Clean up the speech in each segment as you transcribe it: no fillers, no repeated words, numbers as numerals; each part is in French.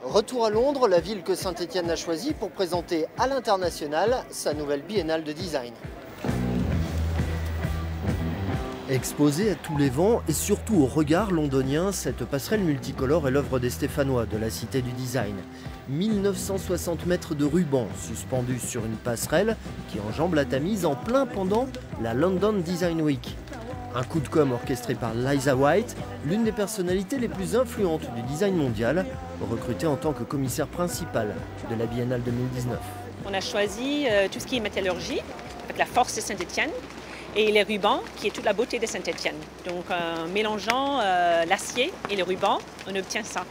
Retour à Londres, la ville que Saint-Étienne a choisie pour présenter à l'international sa nouvelle biennale de design. Exposée à tous les vents et surtout au regard londonien, cette passerelle multicolore est l'œuvre des Stéphanois de la Cité du Design. 1960 mètres de ruban suspendus sur une passerelle qui enjambe la Tamise en plein pendant la London Design Week. Un coup de com' orchestré par Liza White, l'une des personnalités les plus influentes du design mondial, recrutée en tant que commissaire principale de la Biennale 2019. On a choisi tout ce qui est métallurgie, avec la force de Saint-Étienne, et les rubans, qui est toute la beauté de Saint-Étienne. Donc en mélangeant l'acier et le ruban, on obtient ça.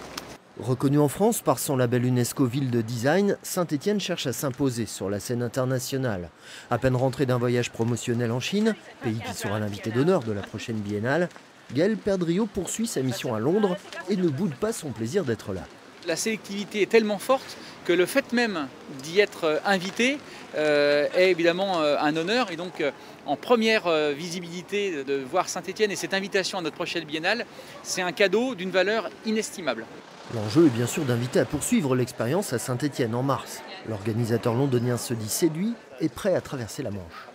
Reconnue en France par son label UNESCO Ville de Design, Saint-Étienne cherche à s'imposer sur la scène internationale. À peine rentrée d'un voyage promotionnel en Chine, pays qui sera l'invité d'honneur de la prochaine biennale, Gaël Perdriau poursuit sa mission à Londres et ne boude pas son plaisir d'être là. La sélectivité est tellement forte que le fait même d'y être invité est évidemment un honneur. Et donc en première visibilité de voir Saint-Étienne et cette invitation à notre prochaine biennale, c'est un cadeau d'une valeur inestimable. L'enjeu est bien sûr d'inviter à poursuivre l'expérience à Saint-Étienne en mars. L'organisateur londonien se dit séduit et prêt à traverser la Manche.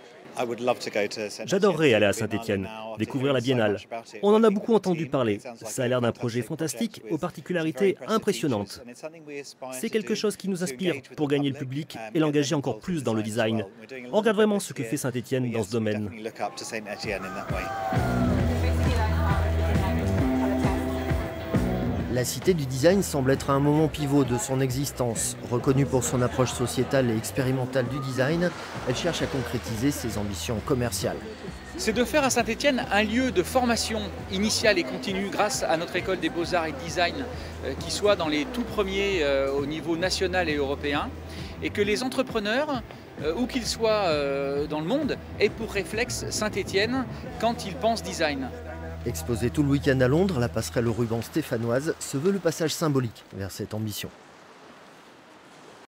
J'adorerais aller à Saint-Étienne, découvrir la biennale. On en a beaucoup entendu parler. Ça a l'air d'un projet fantastique aux particularités impressionnantes. C'est quelque chose qui nous inspire pour gagner le public et l'engager encore plus dans le design. On regarde vraiment ce que fait Saint-Étienne dans ce domaine. La Cité du Design semble être à un moment pivot de son existence. Reconnue pour son approche sociétale et expérimentale du design, elle cherche à concrétiser ses ambitions commerciales. C'est de faire à Saint-Étienne un lieu de formation initiale et continue grâce à notre école des beaux-arts et de design qui soit dans les tout premiers au niveau national et européen et que les entrepreneurs, où qu'ils soient dans le monde, aient pour réflexe Saint-Étienne quand ils pensent design. Exposée tout le week-end à Londres, la passerelle au ruban stéphanoise se veut le passage symbolique vers cette ambition.